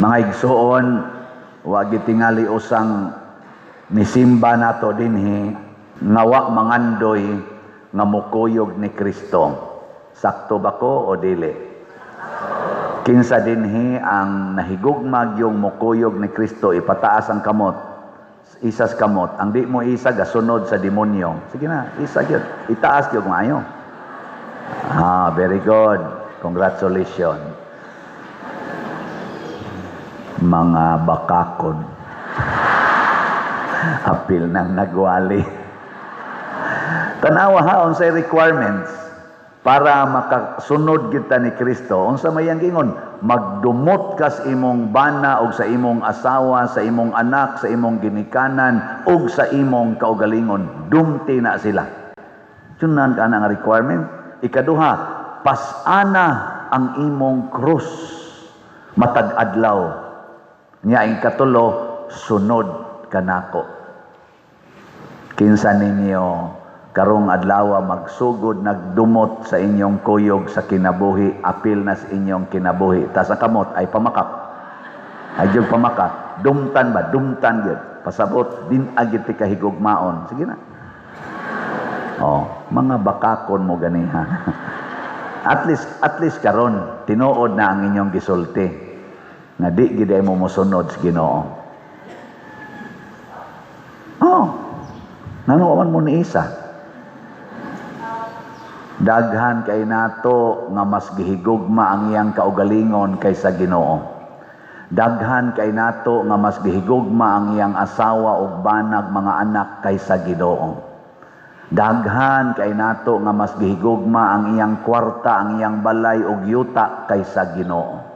Mga igsoon, wa gitingali usang nisimba nato dinhi ngawa mangandoy nga mukuyog ni Kristo. Sakto ba ko o dili? Kinsa dinhi ang nahigugmag yung mukuyog ni Kristo, ipataas ang kamot, isas kamot. Ang di mo isa gasunod sa demonyo. Sige na, isa gyud. Itaas gyud maayo. Very good. Congratulations. Mga bakakon. Apil ng nagwali. Tanawa ha, unsay requirements para makasunod kita ni Kristo. Unsa may ang gingon? Magdumot ka sa imong bana og sa imong asawa, sa imong anak, sa imong ginikanan og sa imong kaugalingon. Dumti na sila. Tunan ka na nga requirement. Ikaduha, pasana ang imong krus matag adlaw. Nya ing katulo, sunod kanako. Kinsa ninyo karong adlaw magsugod nagdumot sa inyong kuyog sa kinabuhi, apil na sa inyong kinabuhi. Tas ang kamot ay pamakap. Ay yung pamakap. Dumtan ba? Dumtan yun. Pasabot, din agit ti kahigugmaon. Sige na. Mga bakakon mo ganiha. At least karon tinuod na ang inyong gisulti. Na di gid mo mosunod sa Ginoo. Nanuwan mo ni isa. Daghan kay nato nga mas gihigugma ang iyang kaugalingon kaysa Ginoo. Daghan kay nato nga mas gihigugma ang iyang asawa ug banag mga anak kaysa Ginoo. Daghan kay nato nga mas gihigugma ang iyang kwarta, ang iyang balay ug yuta kaysa Ginoo.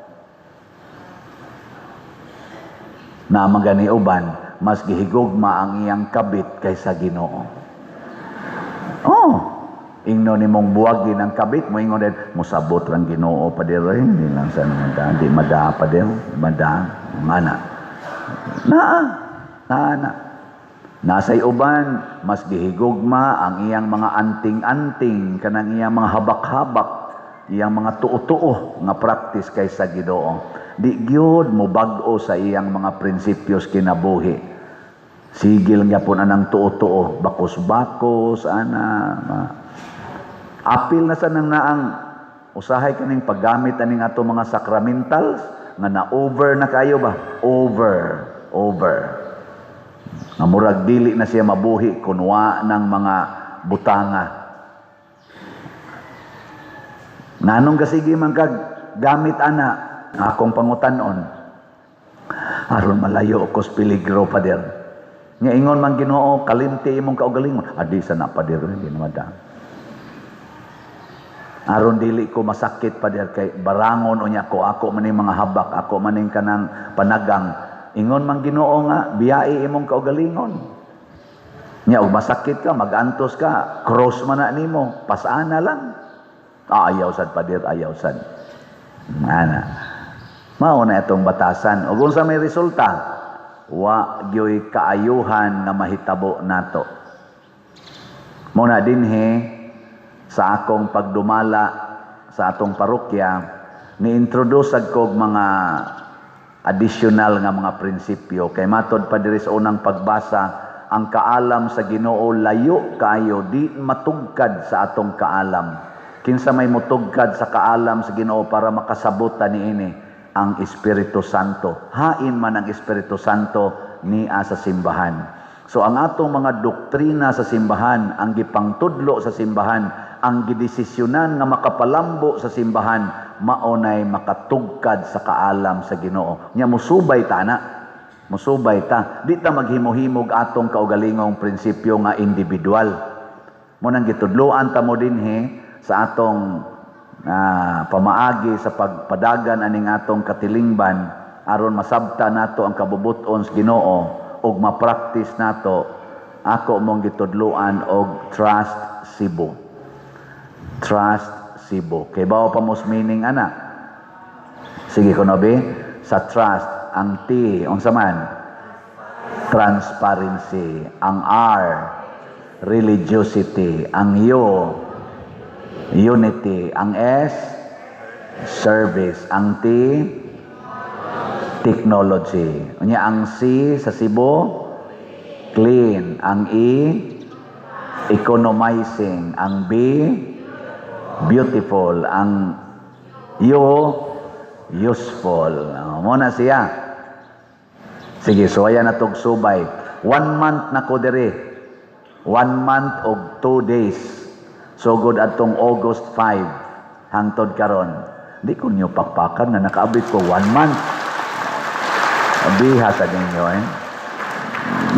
Na magani uban, mas gihigugma ang iyang kabit kaysa Ginoo. Ingno nimong buwagin ang kabit mo, ingon din, musabot lang Ginoo pa dir, hindi lang sa naman, di mada pa dir, mada, mana. Nasay uban, mas gihigugma ang iyang mga anting-anting, kanang iyang mga habak-habak, iyang mga tuo-tuo nga practice kaysa Ginoo. Di gyud mo bag-o sa iyang mga prinsipyos kinabuhi. Sigil nga po anang tuo-tuo, bakos-bakos, apil na sa nang naang usahay kaning paggamit aning ato mga sacramentals nga na-over na kayo ba? Over. Nga murag dili na siya mabuhi kunwa ng mga butanga. Nanong kasigi man kag gamit ana akong pangutanon aron malayo ko sa peligro pa der. Nga ingon man Ginoo, kalimti imong kaugalingon. Adi sa na pa der, hindi naman da. Aron dili ko masakit pa der kay barangon unya ko, ako maning mga habak, ako maning kanang panagang. Ingon man Ginoo nga, biyai imong kaugalingon. Nya ug masakit ka, magantos ka, cross man na nimo, pasana lang. Ayaw sad pa der, ayaw sad. Mao na itong batasan. Ug unsa may resulta? Wa gyoy kaayuhan nga mahitabo nato. Muna dinhi sa akong pagdumala sa atong parokya, ni-introduce ko mga additional nga mga prinsipyo. Kay matod pa diri sa unang pagbasa, ang kaalam sa Ginoo layo kayo, di matugkad sa atong kaalam. Kinsa may mutugkad sa kaalam sa Ginoo para makasabutan niini ang Espiritu Santo. Hain man ang Espiritu Santo niya sa simbahan. So ang atong mga doktrina sa simbahan, ang gipangtudlo sa simbahan, ang gidesisyonan nga makapalambo sa simbahan, maunay makatugkad sa kaalam sa Ginoo. Nya musubay ta na. Musubay ta. Di ta maghimo-himog atong kaugalingong prinsipyo nga individual. Munang gitudloan ta mo dinhi sa atong pamaagi sa pagpadagan aning atong katilingban aron masabta nato ang kabubuton sa Ginoo ug ma-practice nato. Ako mong gitudloan og trust Cebu. Trust Cebu. Kay bao pa mos meaning ana? Sige ko no be, sa trust ang T unsa man? Transparency. Ang R, religiosity. Ang U, unity. Ang S, service. Ang T, technology. Unya ang C sa Cebu, clean. Ang E, economizing. Ang B, beautiful. Ang U, useful. Muna siya. Sige, so ayan na tog subay. 1 month na ko diri. 1 month og 2 days. So good atong August 5 hangtod karon. Di ko niyo pakpakan na nakaabot ko 1 month. Biha sa ninyo eh.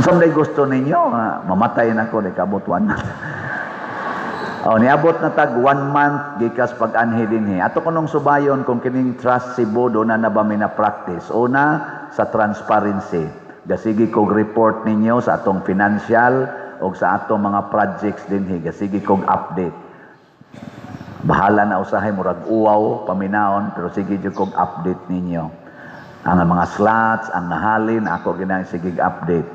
Someday gusto ninyo, mamatay na ko, di kabot 1 month. Niabot na tag 1 month, gikas pag-anhi dinhi. Ato ko nung subayon kung kining trust Cebu, doon na ba may na-practice. Una, sa transparency. Gasigi kog report ninyo sa atong financial o sa atong mga projects dinhi. Gasigi kog update. Bahala na usahay, murag uwaw, paminaon, pero sige dyan kog update ninyo. Ang mga slots, ang nahalin, ako ginang sige update.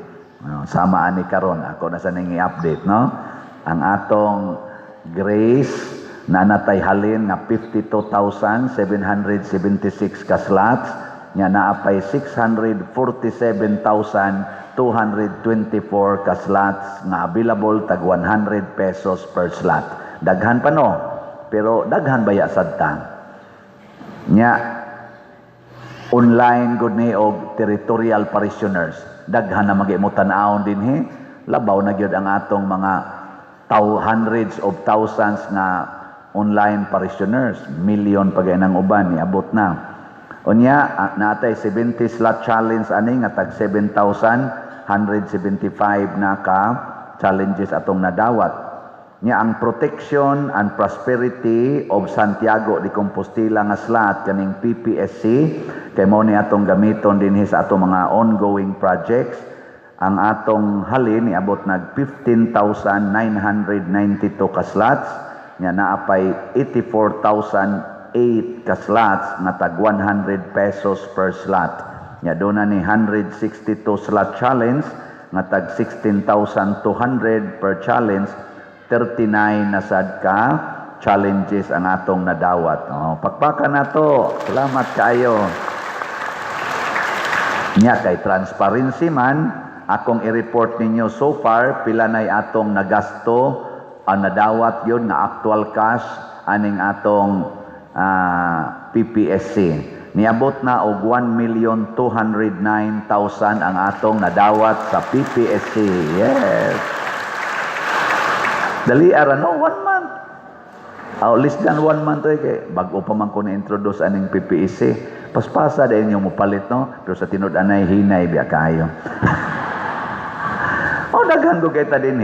Sama ani karon, ako na sa ningi update, no? Ang atong Grace na natay halin nga 52,776 ka slots, nga naapay 647,224 ka slots nga available tag 100 pesos per slot. Daghan pa no, pero daghan baya sadta. Nya online gud ni og territorial parishioners. Daghan na magimutan-aon dinhi, labaw na gyud ang atong mga hundreds of thousands na online parishioners, million pagay ng uban niabot na. Unya natay 70 slot challenge ani nga tag 7,175 na ka challenges atong nadawat. Nya ang protection and prosperity of Santiago de Compostela nga slot kaning PPSC kay mao ni atong gamiton dinhi sa atong mga ongoing projects. Ang atong halin niabot nag 15,992 ka slots, nya naapay 84,008 ka slots na tag 100 pesos per slot. Nya doon na ni 162 slot challenge na tag 16,200 per challenge, 39 na sad ka challenges ang atong nadawat. Pakpakan na to. Salamat kayo. Nya kay transparency man, akong i-report ninyo so far, pila na'y atong nagasto, ang nadawat yun nga actual cash, aning atong PPSC. Niabot na og 1,209,000 ang atong nadawat sa PPSC. Yes! Dali ara, no? 1 month. Less than 1 month kay bago pa man ko na-introduce aning PPSC. Paspasa dahil nyo mupalit, no? Pero sa tinud-anay, hinay biya kayo. Daghan ko kita din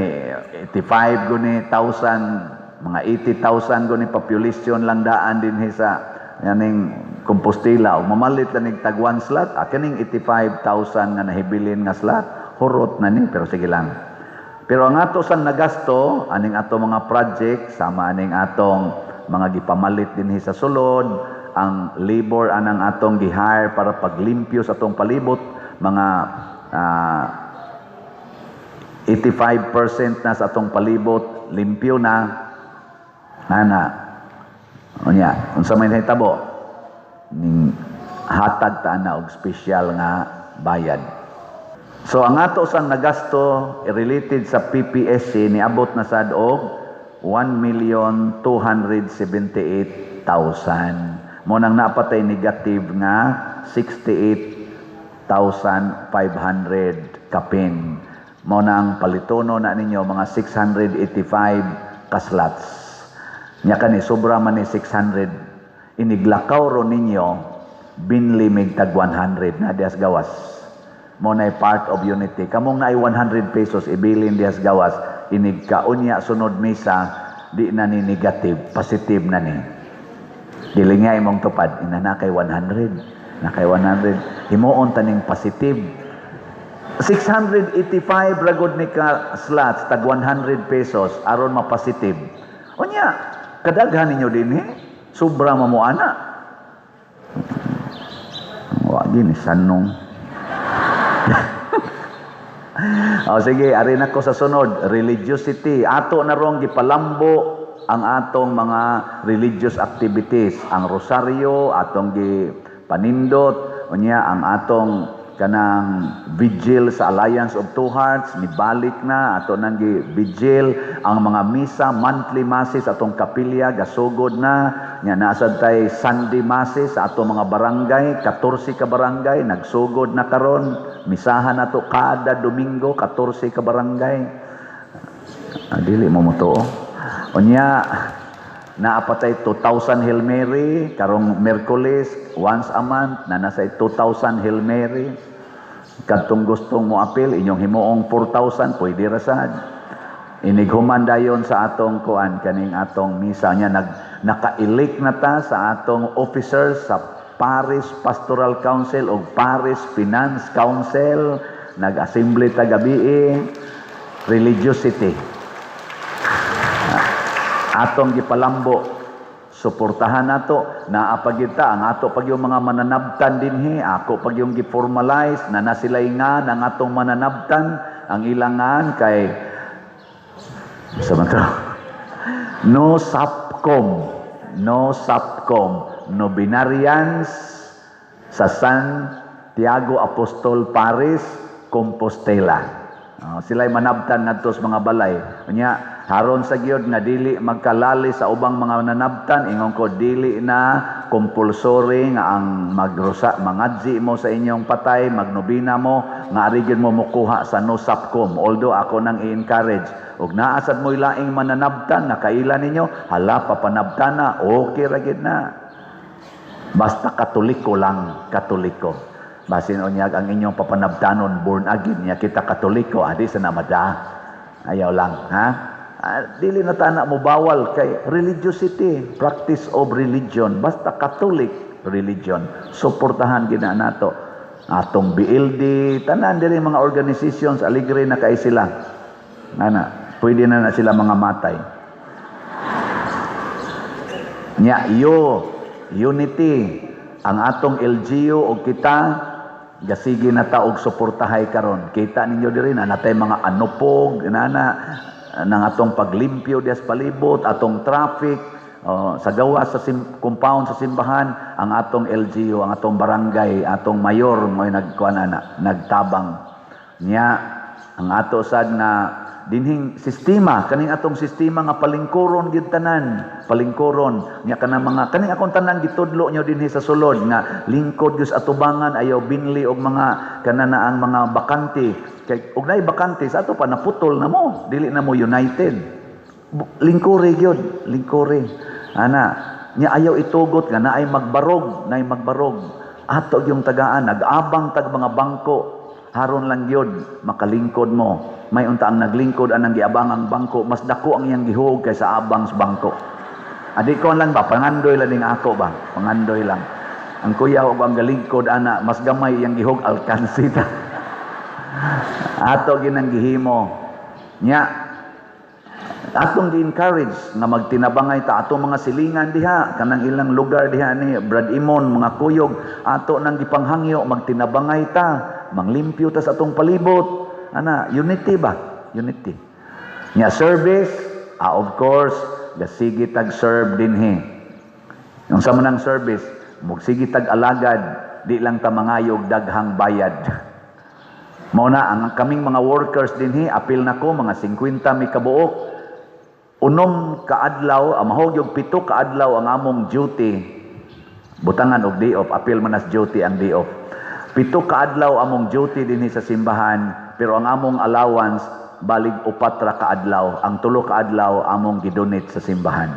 85 guni 1,000, mga 80,000 guni population lang daan din sa yaning Compostela. O mamalit lang tag 1 slot, kaning 85,000 nga nahibilin nga slot, hurot na ni, pero sige lang. Pero ang ato sang nagasto, aning ato mga project, sama aning atong mga gipamalit din sa sulod, ang labor anang atong gihire para paglimpyo sa atong palibot, mga 85% na sa atong palibot, limpyo na. Unya, unsa may nahitabo? Ning hatag ta na og special nga bayad. So ang ato sang nagasto related sa PPSC niabot na sad og 1,278,000. Mo nang napatay negative nga 68,500 kapin. Mao nang palitono na ninyo mga 685 ka slots. Nya kani sobra man ni 600, iniglakaw ro ninyo binlimig tag 100 na dias gawas. Mao nay part of unity. Kamong naay 100 pesos ibilin dias gawas, inigkaunya sunod misa di na ni negative, positive na ni. Dilingay mong tupad ina na kay 100, na kay 100 himuon taning positive. 685 ragod ni ka slots tag 100 pesos aron ma-positive. Unya, kadaghan ninyo din sobra mo ana. Wa gini sanong. Sige, ari na ko sa sunod, religiosity. Ato na rong gipalambo ang atong mga religious activities. Ang rosaryo atong gi panindot, Unya ang atong kanang vigil sa Alliance of Two Hearts nibalik na ato nang vigil ang mga misa, monthly masses atong kapilya gasugod na nya nasad tay Sunday masses sa atong mga barangay, 14 ka barangay nagsugod na karon, misahan nato kada Domingo 14 ka barangay. Dili mo to. Unya naapatay 2,000 Hail Mary karong Miyerkules once a month na nasa 2,000 Hail Mary. Kadtong gustong mo apil inyong himuong 4,000 pwede ra sad. Inighuman dayon sa atong kuan kaning atong misa nya naka-elect na ta sa atong officers sa Parish Pastoral Council o Parish Finance Council. Nag-assembly ta gabi religiosity. Atong gipalambo suportahan nato naa pagita ang ato pag yung mga mananabtan dinhi ako pag yung gi-formalize na nasilay nga ng atong mananabtan ang ilangan kay no SAPCOM no binarians sa Santiago Apostol Parish Compostela. Sila'y manabtan ngadto sa mga balay. Unya haron sa gyud nga dili magkalali sa ubang mga nanabtan ingon ko dili na compulsory nga ang magrusa mangadji mo sa inyong patay magnobina mo nga ari gyud mo mokuha sa no SAPCOM. Although ako nang i-encourage ug naa sad mo'y laing mananabtan nakaila ninyo hala papanabtan na okay ra gyud na. Basta katoliko lang, katoliko. Basin unyag ang inyong papanabtanon born again niya kita katoliko adi sa namada. Ayaw lang, ha? Dili na tana mo bawal kay religiosity, practice of religion, basta Catholic religion. Suportahan gina nato. Atong BLD, tanan diri mga organizations aligre na kay sila. Ana, pwede na sila mga matay. Nya unity ang atong LGU o kita gasigi na ta og suportahay karon. Kita ninyo diri na natay mga anupog nang atong paglimpyo dias palibot, atong traffic sa gawa sa compound sa simbahan, ang atong LGU, ang atong barangay, atong mayor mo nagtabang niya ang ato sad na dinhing sistema kaning atong sistema nga palingkuron gid tanan, palingkuron nya kana mga kaning akong tanan gitudlo nyo dinhi sa sulod nga lingkod gyud atubangan ayaw binli og mga kanana ang mga bakante kay og nay bakante sa ato pa naputol na mo dili na mo united lingkore gyud lingkore ana nya ayaw itugot nga naay magbarog ato yung tagaan nag-abang tag mga bangko haron lang gyud makalingkod mo. May unta ang naglingkod anang giabang ang bangko mas dako ang iyang gihuog kaysa abang sa bangko. Adi ko lang ba pangandoy lang ning ako ba pangandoy lang ang kuya og ang galingkod ana mas gamay iyang gihug alkansita. Ato ginang gihimo nya atong gi-encourage nga magtinabangay ta atong mga silingan diha kanang ilang lugar diha ni Brad Imon mga kuyog ato nang gipanghangyo magtinabangay ta manglimpyo ta sa atong palibot. Ana, unity ba? Unity. Nya service, of course, gasigi tag serve dinhi. Yung sa manang service, mugsigi tag alagad, di lang ta mangayog daghang bayad. Mao na ang kaming mga workers dinhi, apil nako mga 50 mi kabuok. Unom kaadlaw, mahog yung 7 kaadlaw ang among duty. Butangan og day off, apil manas duty ang day off. 7 kaadlaw among duty dinhi sa simbahan. Pero ang among allowance balig 4 ra kaadlaw, ang 3 kaadlaw among gidonate sa simbahan.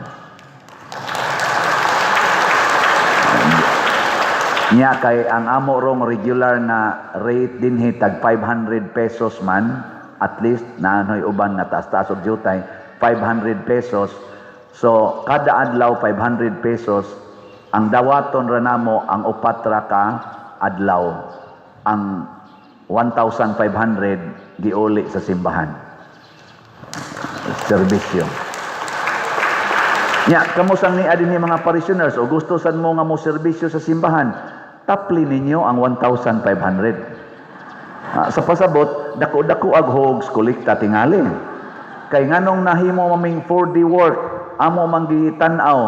Nya kay ang amo rong regular na rate dinhi tag 500 pesos man, at least naanoy uban na taas-taas og jutay 500 pesos. So kada adlaw 500 pesos, ang dawaton ra namo ang 4 ra ka adlaw. Ang 1,500 giuli sa simbahan. Serbisyo. Nya, kamusang ni adin mga parishioners o gusto sad mo nga mo serbisyo sa simbahan, tapli ninyo ang 1,500. Sa pasabot, dako-dako ag hogs kolekta tingali. Kay nganong nahimo maming 4D work, amo man gitanaw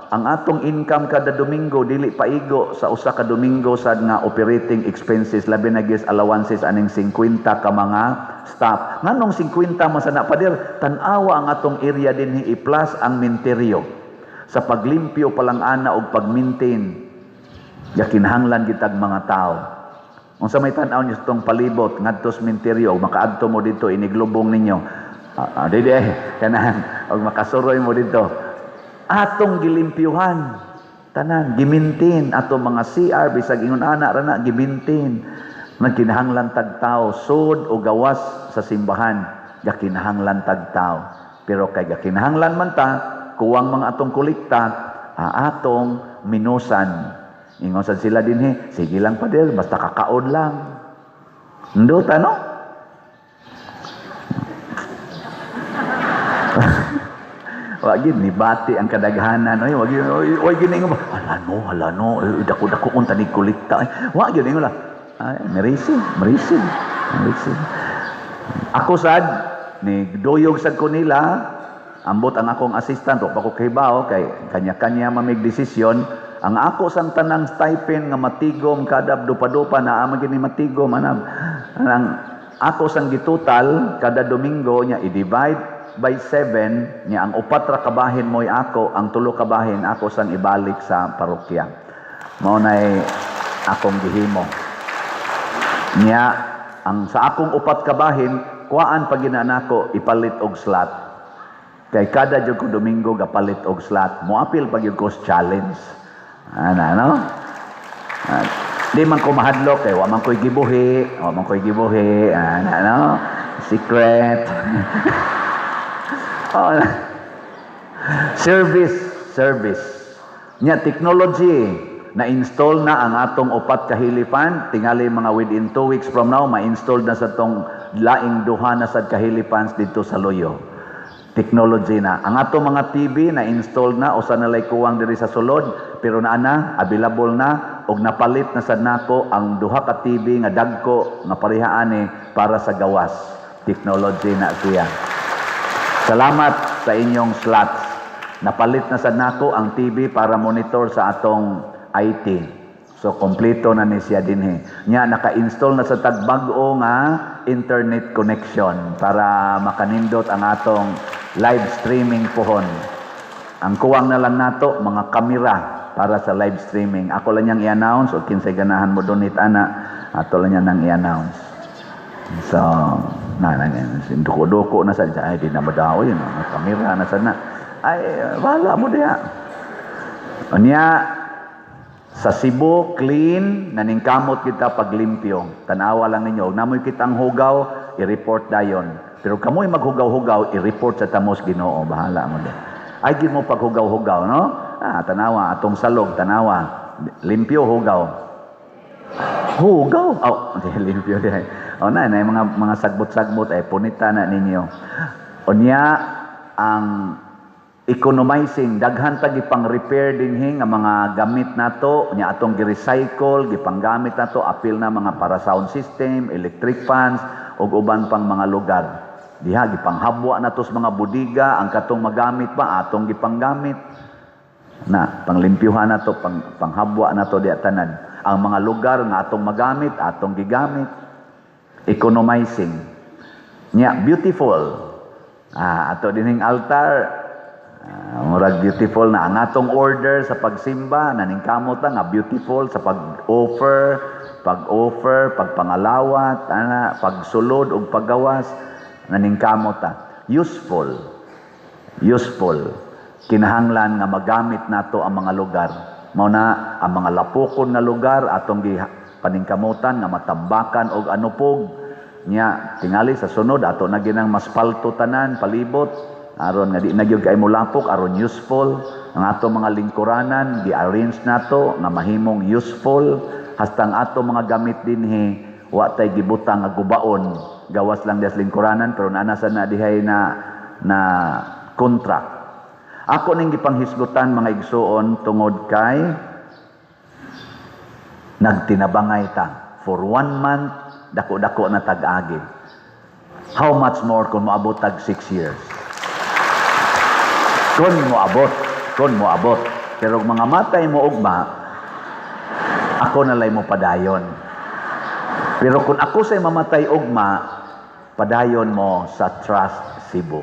ang atong income kada Domingo dili paigo sa usa ka Domingo sad nga operating expenses, labi na gyud allowances aning 50 ka mga staff. Nganong 50 man sana pader, tan-awa ang atong area dinhi i-plus ang menteryo sa paglimpyo palang ana og pag-maintain. Ya kinahanglan gitag mga tao. Unsa may tan-aw niyo tong palibot ngadto sa menteryo og makaadto mo dito iniglubong ninyo. Dili kanan og makasuroy mo dito. Atong gilimpyuhan tanan, gimintin atong mga CR bisag ingon ana ra na gimintin. Nagkinahanglan tag tao sud o gawas sa simbahan, gakinahanglan tag tao. Pero kay gakinahanglan man ta, kuwang mga atong kolekta, atong minusan. Ingon sad sila dinhi, sige lang pader, basta kakaon lang. Ndot ano? Wag gid ni bati ang kadaghanan. Oy, wag gid ningo ba? Hala no, dako-dako kun tanig kolekta. Wag gid ningo la. Ay, merisi. Ako sad ni doyog sad ko nila. Ambot ang akong assistant o pa ko kahibaw kay kanya-kanya mamig desisyon. Ang ako sang tanang stipend nga matigom kada dupa-dupa na gid ni matigom anam. Ang ako sang gitutal kada Domingo nya i-divide by 7 niya ang upat ra kabahin mo'y ako, ang tulo kabahin ako sang ibalik sa parokya. Mao nay akong gihimo. Niya ang sa akong upat kabahin kuhaan pag ginanako ipalit og slot. Kay kada jud ko Domingo gapalit og slot. Moapil pag yung cost challenge. Ana no? Di man ko mahadlok kay wa man koy gibuhi, ana no? Secret. Service. Nya technology na install na ang atong upat ka hilipan, tingali mga within 2 weeks from now ma-install na sa tong laing duha na sad kahilipans dito sa Loyo. Technology na. Ang atong mga TV na install na usa na lay kuwang diri sa sulod, pero available na og napalit na sad nako ang duha ka TV nga dagko nga parehaani para sa gawas. Technology na siya. Salamat sa inyong slots. Napalit na sad nako ang TV para monitor sa atong IT. So kompleto na ni siya dinhi. Nya naka-install na sa tagbag-o nga internet connection para makanindot ang atong live streaming pohon. Ang kuwang na lang nato mga kamera para sa live streaming. Ako lang yang i-announce o kinsay ganahan mo donate ana, ato lang yang i-announce. So, duko-duko na sa ay di na madaw yun, kamera na sana. Ay, wala mo diya. Unya, sa Cebu, clean, naningkamot kita paglimpyo. Tanawa lang ninyo. Namoy kitang hugaw, i-report dayon. Pero kamoy maghugaw-hugaw, i-report sa tamos Ginoo. Bahala mo diya. Ay, gid mo paghugaw-hugaw, no? Tanawa, atong salog, tanawa. Limpyo, hugaw. Hugaw? Limpyo diya. Na mga sagbot-sagbot ay punita na ninyo. Unya ang economizing daghan ta gipang repair dinhi nga mga gamit nato nya atong gi-recycle gipanggamit nato apil na mga para sound system, electric fans ug uban pang mga lugar. Diha gipanghabwa nato sa mga budiga ang katong magamit pa atong gipanggamit. Na panglimpyuhan nato panghabwa nato diha tanan. Ang mga lugar nga atong magamit atong gigamit. Economizing. Nya beautiful. Ato dining altar murag beautiful na ang atong order sa pagsimba naningkamot nga beautiful sa pag-offer, pagpangalawat, pagsulod ug paggawas naningkamot useful. Kinahanglan nga magamit nato ang mga lugar. Mao na ang mga lapukon nga lugar atong paningkamutan nga matambakan og anupog nya tingali sa sunod ato na ginang maspalto tanan palibot aron nga di na gyud kay mulapok aron useful ang ato mga lingkuranan gi-arrange nato nga mahimong useful hasta ang ato mga gamit dinhi wa tay gibutang nga gubaon gawas lang des lingkuranan pero naanasa na dihay na contract. Ako ning gipanghisgutan mga igsuon tungod kay nagtinabangay ta for 1 month dako-dako na tag-agi. How much more kung moabot tag 6 years? Kung moabot. Pero mga matay mo ugma, ako nalay mo padayon. Pero kung ako sa'y mamatay ugma, padayon mo sa Trust Cebu.